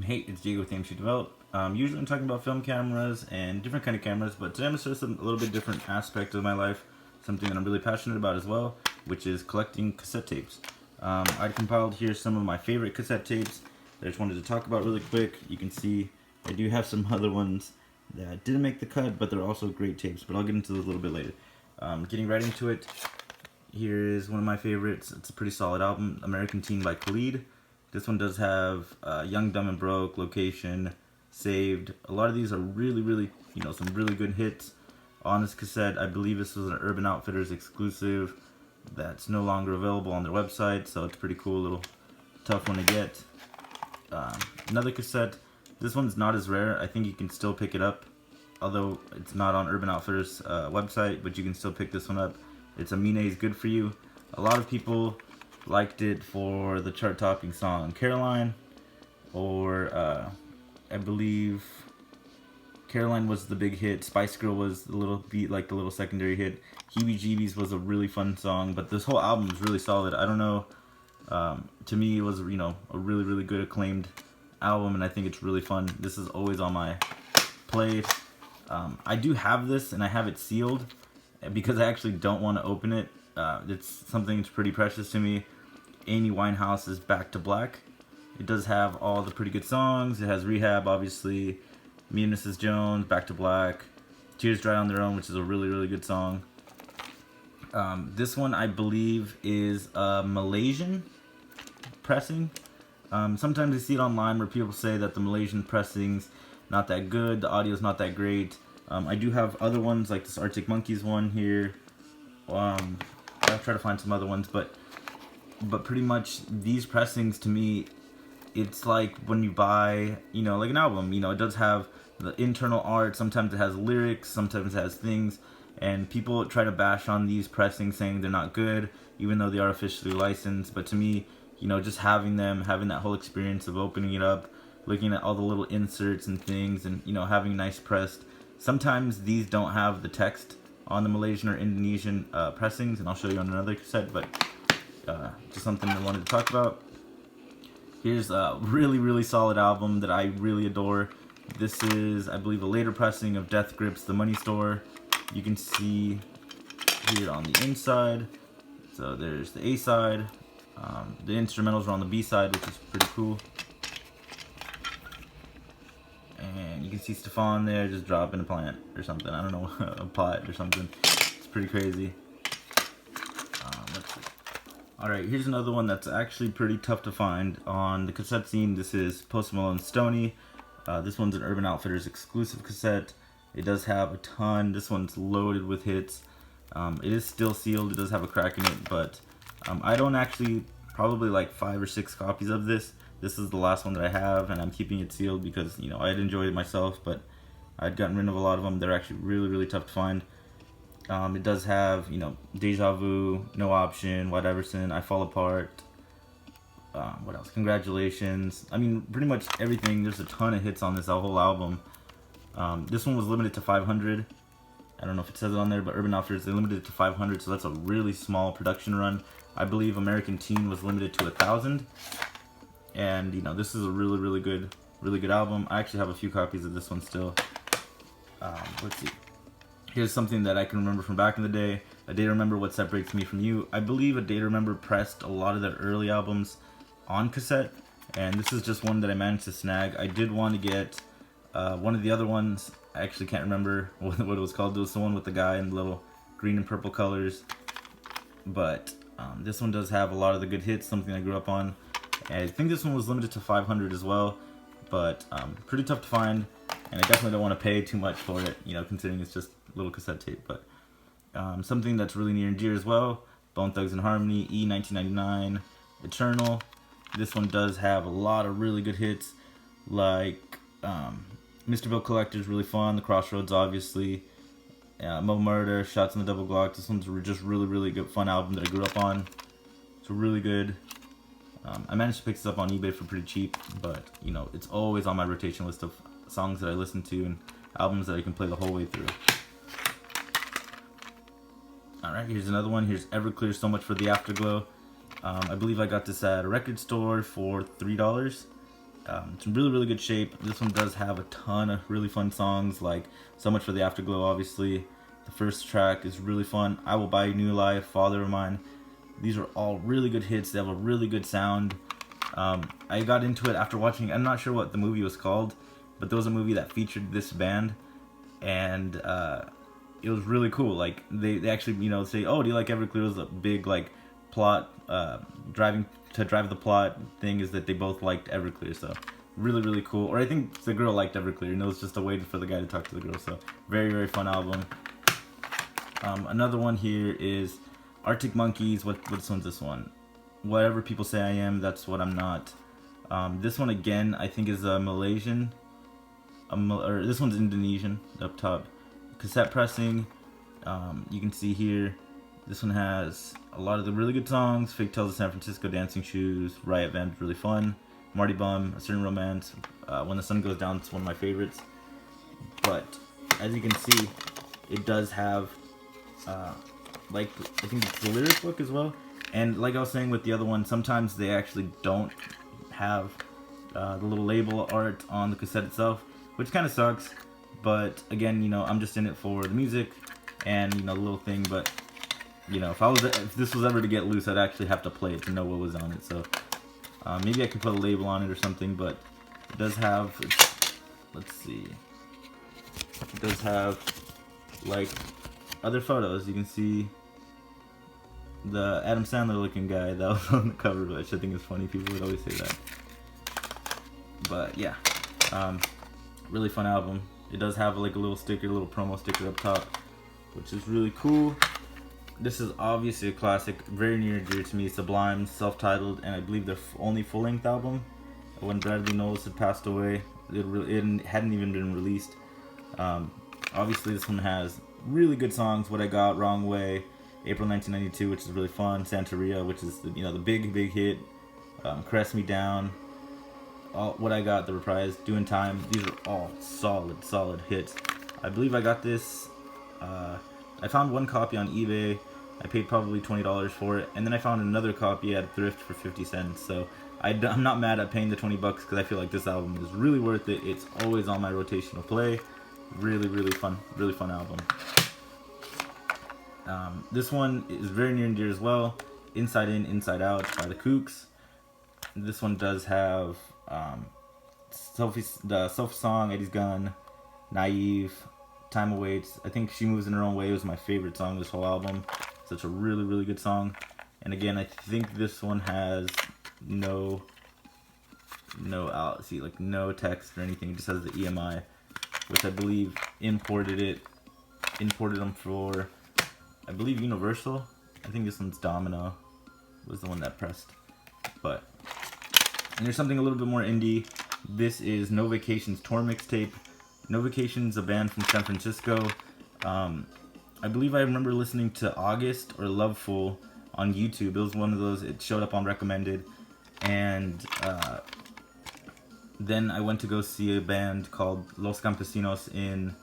Hey, it's Diego with AMC Develop. Usually I'm talking about film cameras and different kind of cameras, but today I'm going to show a little bit different aspect of my life, something that I'm really passionate about as well, which is collecting cassette tapes. I compiled here some of my favorite cassette tapes that I just wanted to talk about really quick. You can see I do have some other ones that didn't make the cut, but they're also great tapes, but I'll get into those a little bit later. Getting right into it, here is one of my favorites. It's a pretty solid album, American Teen by Khalid. This one does have Young, Dumb, and Broke, Location, Saved. A lot of these are really, some really good hits on this cassette. I believe this was an Urban Outfitters exclusive that's no longer available on their website, so it's pretty cool, little tough one to get. Another cassette. This one's not as rare. I think you can still pick it up, although it's not on Urban Outfitters website, but you can still pick this one up. It's Aminé's Good For You. A lot of people liked it for the chart-topping song Caroline, or I believe Caroline was the big hit. Spice Girl was the little beat, like the little secondary hit. Heebie Jeebies was a really fun song, but this whole album is really solid. I don't know. To me, it was a really good acclaimed album, and I think it's really fun. This is always on my play. I do have this, and I have it sealed because I actually don't want to open it. It's something that's pretty precious to me. Amy Winehouse's Back to Black. It does have all the pretty good songs. It has Rehab, obviously, Me and Mrs. Jones, Back to Black, Tears Dry on Their Own, which is a really good song. This one, I believe, is a Malaysian pressing. Sometimes I see it online where people say that the Malaysian pressing's not that good, the audio's not that great. I do have other ones, like this Arctic Monkeys one here. I'll try to find some other ones, but pretty much these pressings, to me, it's like when you buy, like an album. It does have the internal art. Sometimes it has lyrics, sometimes it has things, and people try to bash on these pressings saying they're not good, even though they are officially licensed. But to me, just having that whole experience of opening it up, looking at all the little inserts and things, and having nice pressed. Sometimes these don't have the text on the Malaysian or Indonesian pressings, and I'll show you on another cassette, but just something I wanted to talk about. Here's a really solid album that I really adore. This is, I believe, a later pressing of Death Grips The Money Store. You can see here on the inside, so there's the A side. The instrumentals are on the B side, which is pretty cool. And you can see Stefan there just dropping a plant or something. I don't know, a pot or something. It's pretty crazy. Let's see. Alright, here's another one that's actually pretty tough to find on the cassette scene. This is Post Malone's Stoney. This one's an Urban Outfitters exclusive cassette. It does have a ton. This one's loaded with hits. It is still sealed. It does have a crack in it, but I don't actually, probably like 5 or 6 copies of this. This is the last one that I have, and I'm keeping it sealed because, I'd enjoyed it myself, but I'd gotten rid of a lot of them. They're actually really tough to find. It does have, Deja Vu, No Option, White Iverson, I Fall Apart. What else? Congratulations. I mean, pretty much everything. There's a ton of hits on this whole album. This one was limited to 500. I don't know if it says it on there, but Urban Outfitters, they limited it to 500, so that's a really small production run. I believe American Teen was limited to 1,000. And, this is a really good album. I actually have a few copies of this one still. Let's see. Here's something that I can remember from back in the day. A Day to Remember, What Separates Me From You. I believe A Day to Remember pressed a lot of their early albums on cassette, and this is just one that I managed to snag. I did want to get one of the other ones. I actually can't remember what it was called. It was the one with the guy in the little green and purple colors. But this one does have a lot of the good hits, something I grew up on. And I think this one was limited to 500 as well, but pretty tough to find, and I definitely don't want to pay too much for it, considering it's just a little cassette tape. But something that's really near and dear as well, Bone Thugs and Harmony, E 1999, Eternal. This one does have a lot of really good hits, like Mr. Bill Collector's really fun, The Crossroads, obviously, Mo Murder, Shots on the Double Glock. This one's just really good, fun album that I grew up on. It's really good. I managed to pick this up on eBay for pretty cheap, but, it's always on my rotation list of songs that I listen to and albums that I can play the whole way through. Alright, here's another one. Here's Everclear, So Much for the Afterglow. I believe I got this at a record store for $3. It's in really, really good shape. This one does have a ton of really fun songs, like So Much for the Afterglow, obviously. The first track is really fun. I Will Buy You New Life, Father of Mine. These are all really good hits. They have a really good sound. I got into it after watching, I'm not sure what the movie was called, but there was a movie that featured this band, and it was really cool. Like, they actually, say, oh, do you like Everclear? It was a big, like, plot, drive the plot thing is that they both liked Everclear, so really, really cool. Or I think the girl liked Everclear, and it was just a way for the guy to talk to the girl, so very, very fun album. Another one here is Arctic Monkeys. What one's this one? Whatever People Say I Am, That's What I'm Not. This one again, I think is Malaysian, or this one's Indonesian up top. Cassette pressing. You can see here, this one has a lot of the really good songs. Fake Tales of San Francisco, Dancing Shoes, Riot Band, really fun. Marty Bum, A Certain Romance, When the Sun Goes Down, it's one of my favorites. But as you can see, it does have like, I think it's the lyric book as well. And like I was saying with the other one, sometimes they actually don't have the little label art on the cassette itself, which kind of sucks. But again, I'm just in it for the music and the little thing. But if this was ever to get loose, I'd actually have to play it to know what was on it. So maybe I could put a label on it or something. But it does have, let's see, it does have like other photos. You can see the Adam Sandler looking guy that was on the cover, which I think is funny. People would always say that. But yeah, really fun album. It does have like a little sticker, a little promo sticker up top, which is really cool. This is obviously a classic, very near and dear to me. Sublime, self-titled, and I believe their only full-length album. When Bradley Knowles had passed away, it hadn't even been released. Obviously, this one has really good songs. What I Got, Wrong Way, April 1992, which is really fun. Santeria, which is the big hit. Caress Me Down. What I Got, the reprise. Doing Time. These are all solid hits. I believe I got this. I found one copy on eBay. I paid probably $20 for it, and then I found another copy at thrift for 50 cents. So I'm not mad at paying the $20 because I feel like this album is really worth it. It's always on my rotational play. Really fun album. This one is very near and dear as well. Inside In, Inside Out by the Kooks. This one does have the Sophie song, Eddie's Gun, Naive, Time Awaits. I think She Moves in Her Own Way was my favorite song of this whole album. Such a really good song. And again, I think this one has no text or anything. It just has the EMI, which I believe imported them for, I believe, Universal. I think this one's Domino was the one that pressed. And there's something a little bit more indie. This is No Vacation's tour mixtape. No Vacation's a band from San Francisco. I believe I remember listening to August or Loveful on YouTube. It was one of those, it showed up on recommended. And then I went to go see a band called Los Campesinos in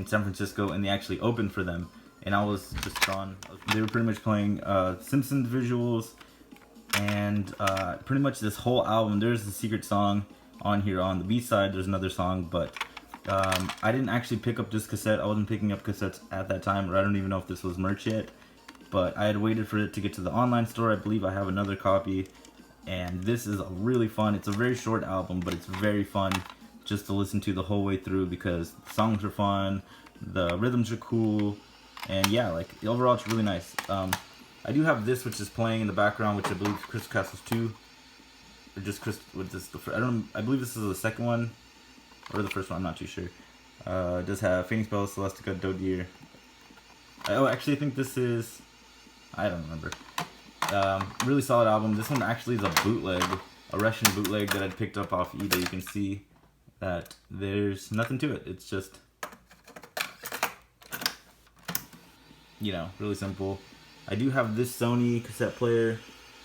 San Francisco, and they actually opened for them. And I was just drawn. They were pretty much playing Simpsons visuals, and pretty much this whole album. There's a secret song on here on the B side. There's another song, but I didn't actually pick up this cassette. I wasn't picking up cassettes at that time, or I don't even know if this was merch yet. But I had waited for it to get to the online store. I believe I have another copy, and this is really fun. It's a very short album, but it's very fun just to listen to the whole way through because the songs are fun, the rhythms are cool, and yeah, like overall it's really nice. I do have this, which is playing in the background, which I believe is Crystal Castles 2, or just Crystal. What is this? I believe this is the second one, or the first one. I'm not too sure. It does have Fading Spells, Celestica, Dodier. Oh, actually, I think this is. I don't remember. Really solid album. This one actually is a bootleg, a Russian bootleg that I picked up off eBay. You can see that there's nothing to it. It's just, really simple. I do have this Sony cassette player.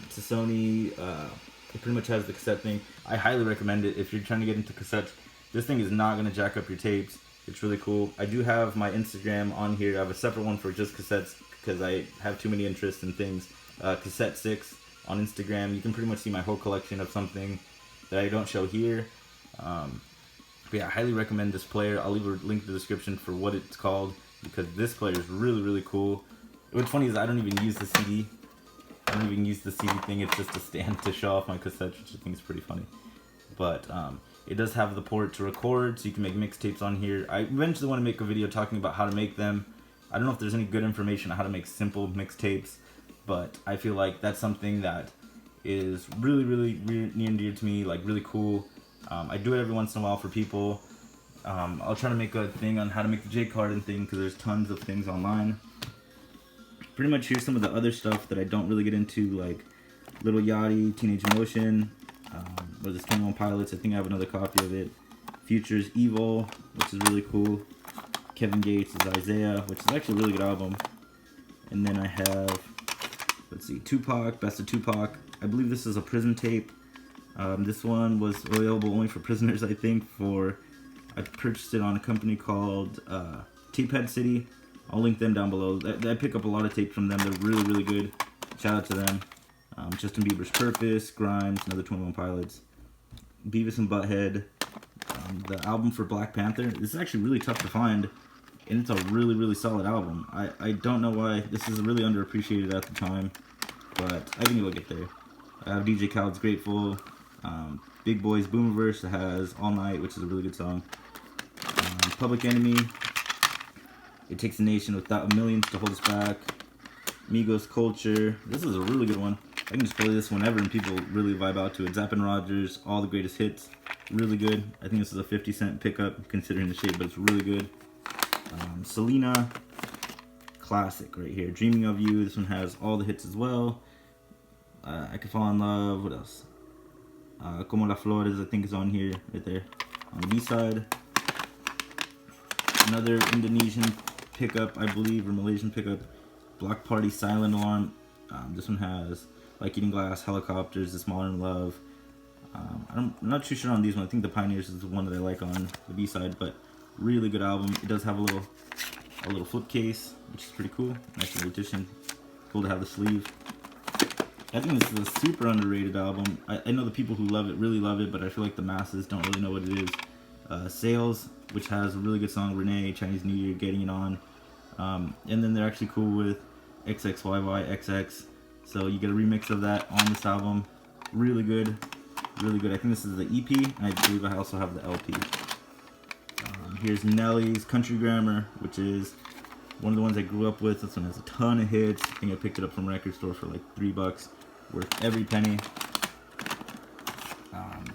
It's a Sony, it pretty much has the cassette thing. I highly recommend it if you're trying to get into cassettes. This thing is not going to jack up your tapes. It's really cool. I do have my Instagram on here. I have a separate one for just cassettes because I have too many interests in things. Cassette 6 on Instagram. You can pretty much see my whole collection of something that I don't show here. But yeah, I highly recommend this player. I'll leave a link in the description for what it's called, because this player is really, really cool. What's funny is I don't even use the CD. I don't even use the CD thing. It's just a stand to show off my cassettes, which I think is pretty funny. But it does have the port to record, so you can make mixtapes on here. I eventually want to make a video talking about how to make them. I don't know if there's any good information on how to make simple mixtapes, but I feel like that's something that is really, really near and dear to me, like really cool. I do it every once in a while for people. I'll try to make a thing on how to make the J-card and thing, because there's tons of things online. Pretty much here's some of the other stuff that I don't really get into, like Lil Yachty, Teenage Emotion, or the 21 Pilots. I think I have another copy of it. Future's Evil, which is really cool. Kevin Gates' Isaiah, which is actually a really good album. And then I have, let's see, Tupac, Best of Tupac. I believe this is a prison tape. This one was available only for prisoners, I think. I purchased it on a company called Tapehead City. I'll link them down below. I pick up a lot of tape from them. They're really, really good. Shout out to them. Justin Bieber's Purpose, Grimes, another 21 Pilots, Beavis and Butthead. The album for Black Panther. This is actually really tough to find, and it's a really, really solid album. I don't know why this is really underappreciated at the time, but I think it'll get there. I have DJ Khaled's Grateful, Big Boy's Boomerverse that has All Night, which is a really good song. Public Enemy, It Takes a Nation Without Millions to Hold Us Back. Migos Culture. This is a really good one. I can just play this whenever and people really vibe out to it. Zapp and Rogers, All the Greatest Hits. Really good. I think this is a 50-cent pickup considering the shape, but it's really good. Selena, classic right here. Dreaming of You. This one has all the hits as well. I Could Fall in Love. What else? Como las Flores, I think, is on here, right there, on the B side. Another Indonesian pickup, I believe, or Malaysian pickup. Block Party, Silent Alarm. This one has Like Eating Glass, Helicopters, This Modern Love. I'm not too sure on these ones. I think The Pioneers is the one that I like on the B side, but really good album. It does have a little flip case, which is pretty cool. Nice little addition. Cool to have the sleeve. I think this is a super underrated album. I know the people who love it really love it, but I feel like the masses don't really know what it is. Sales, which has a really good song, Renee, Chinese New Year, Getting It On. And then they're actually cool with XXYYXX. So you get a remix of that on this album. Really good. Really good. I think this is the EP, and I believe I also have the LP. Here's Nelly's Country Grammar, which is one of the ones I grew up with. This one has a ton of hits. I think I picked it up from a record store for like $3. Worth every penny.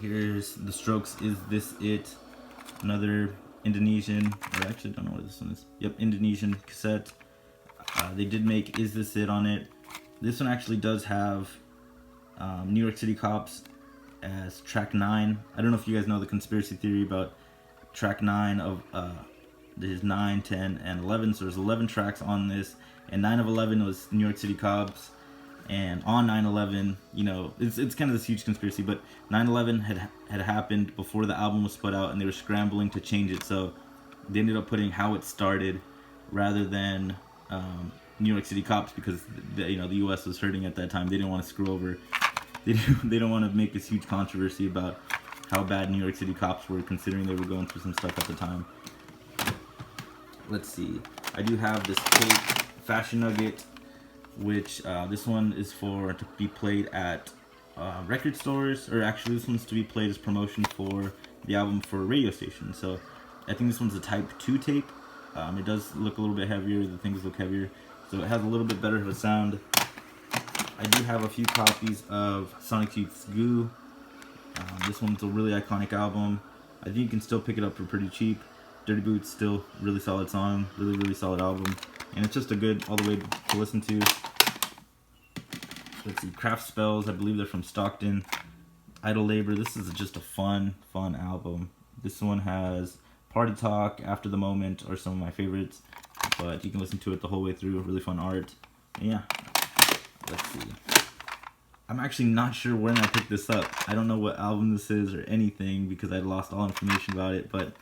Here's The Strokes' Is This It? Another Indonesian, or actually I don't know what this one is. Yep, Indonesian cassette. They did make Is This It on it. This one actually does have New York City Cops as track 9. I don't know if you guys know the conspiracy theory about track 9 of there's 9, 10, and 11. So there's 11 tracks on this, and 9 of 11 was New York City Cops. And on 9/11, you know, it's kind of this huge conspiracy, but 9/11 had happened before the album was put out, and they were scrambling to change it, so they ended up putting How It Started rather than New York City Cops, because the U.S. was hurting at that time. They didn't want to screw over. They don't want to make this huge controversy about how bad New York City Cops were, considering they were going through some stuff at the time. Let's see. I do have this tape, Fashion Nugget, which this one is to be played at record stores, or actually this one's to be played as promotion for the album for a radio station. So I think this one's a Type 2 tape. It does look a little bit heavier, the things look heavier, so it has a little bit better of a sound. I do have a few copies of Sonic Youth's Goo. This one's a really iconic album. I think you can still pick it up for pretty cheap. Dirty Boots, still really solid song, really, really solid album. And it's just a good all the way to listen to. Let's see, Craft Spells, I believe they're from Stockton. Idle Labor, this is just a fun album. This one has Party Talk, After the Moment are some of my favorites, but you can listen to it the whole way through. Really fun art. And yeah, let's see. I'm actually not sure when I picked this up. I don't know what album this is or anything because I lost all information about it, but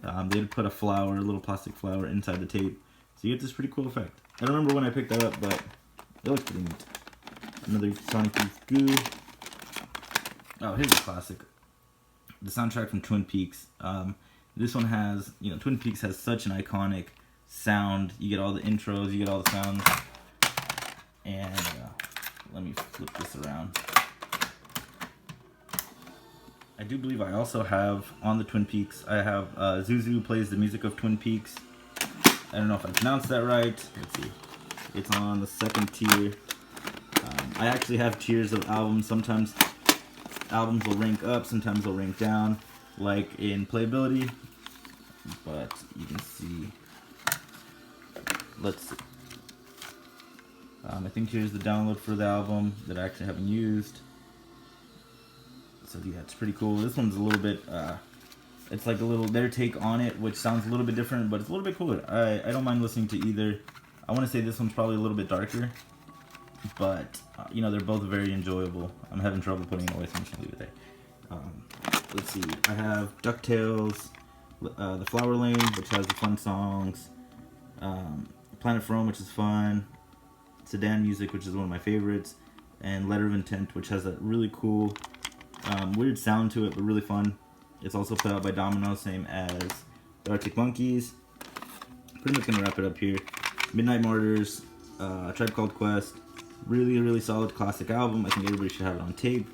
they had put a little plastic flower inside the tape. So you get this pretty cool effect. I don't remember when I picked that up, but it looks pretty neat. Another Sonic Youth Goo. Oh, here's a classic. the soundtrack from Twin Peaks. This one has, Twin Peaks has such an iconic sound. You get all the intros, you get all the sounds. And let me flip this around. I do believe I also have, on the Twin Peaks, I have Zuzu plays the music of Twin Peaks. I don't know if I pronounced that right. Let's see. It's on the second tier. I actually have tiers of albums. Sometimes albums will rank up, sometimes they'll rank down, like in playability. But you can see, let's see. I think here's the download for the album that I actually haven't used. So yeah, it's pretty cool. This one's a little bit, it's like a little, their take on it, which sounds a little bit different, but it's a little bit cooler. I don't mind listening to either. I want to say this one's probably a little bit darker, but they're both very enjoyable. I'm having trouble putting it away, so I'm just gonna leave it there. Let's see, I have DuckTales, The Flower Lane, which has the fun songs, Planet From, which is fun, Sedan Music, which is one of my favorites, and Letter of Intent, which has a really cool, weird sound to it, but really fun. It's also put out by Domino, same as the Arctic Monkeys. Pretty much gonna wrap it up here. Midnight Martyrs, Tribe Called Quest, really solid classic album. I think everybody should have it on tape.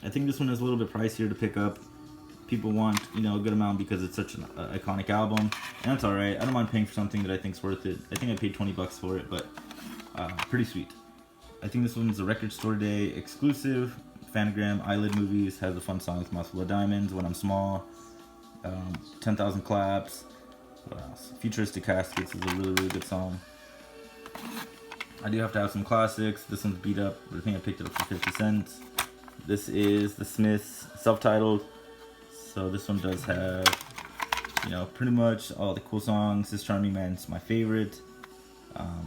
I think this one is a little bit pricier to pick up. People want, a good amount because it's such an iconic album, and that's alright. I don't mind paying for something that I think's worth it. I think I paid $20 for it, but pretty sweet. I think this one's a Record Store Day exclusive. Fanagram, Eyelid Movies has the fun songs, Mouthful of Diamonds, When I'm Small, 10,000 Claps. What else? Futuristic Caskets is a really good song. I do have to have some classics. This one's beat up, but I think I picked it up for 50 cents. This is The Smiths, self-titled. So this one does have, pretty much all the cool songs. This Charming Man's my favorite.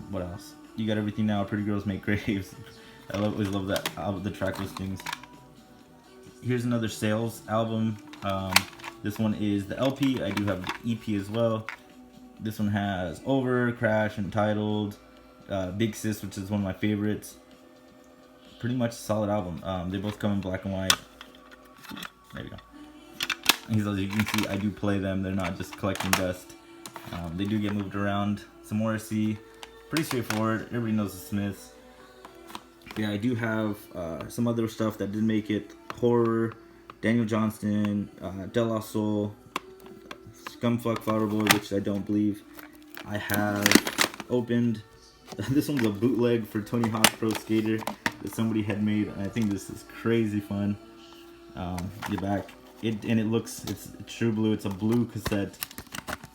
What else? You Got Everything Now, Pretty Girls Make Graves. I always love that, the track listings. Here's another Sales album. This one is the LP. I do have the EP as well. This one has Over, Crash, Untitled, Big Sis, which is one of my favorites. Pretty much a solid album. They both come in black and white. There you go. As you can see, I do play them. They're not just collecting dust. They do get moved around. Some Morrissey. Pretty straightforward. Everybody knows the Smiths. Yeah, I do have some other stuff that didn't make it. Horror, Daniel Johnston, De La Soul, Scumfuck Flower Boy, which I don't believe I have opened. This one's a bootleg for Tony Hawk Pro Skater that somebody had made. I think this is crazy fun. Get back. It's true blue. It's a blue cassette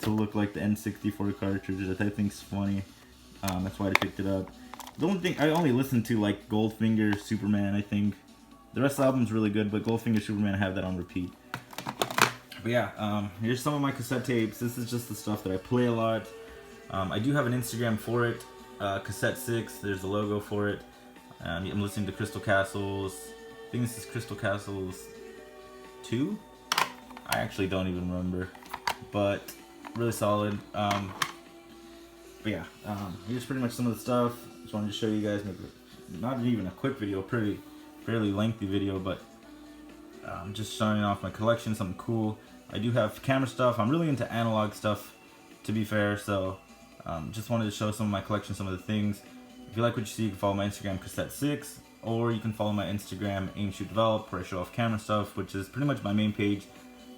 to look like the N64 cartridge, which I think's funny. That's why I picked it up. The only thing, I only listen to like Goldfinger, Superman, I think. The rest of the album's really good, but Goldfinger, Superman, I have that on repeat. But yeah, here's some of my cassette tapes. This is just the stuff that I play a lot. I do have an Instagram for it, Cassette 6, there's the logo for it. I'm listening to Crystal Castles. I think this is Crystal Castles 2? I actually don't even remember. But really solid. But yeah, here's pretty much some of the stuff. Just wanted to show you guys, not even a quick video, fairly lengthy video, but just showing off my collection, something cool. I do have camera stuff. I'm really into analog stuff, to be fair, so just wanted to show some of my collection, some of the things. If you like what you see, you can follow my Instagram, Cassette6, or you can follow my Instagram, Aim Shoot Develop, where I show off camera stuff, which is pretty much my main page.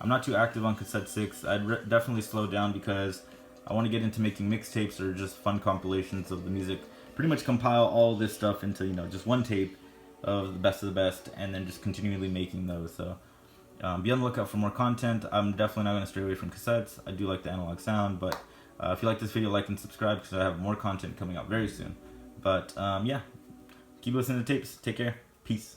I'm not too active on Cassette6. I'd definitely slow down because I want to get into making mixtapes or just fun compilations of the music. Pretty much compile all this stuff into, just one tape of the best, and then just continually making those. So be on the lookout for more content. I'm definitely not going to stray away from cassettes. I do like the analog sound, but if you like this video, like and subscribe because I have more content coming out very soon. But yeah, keep listening to tapes. Take care. Peace.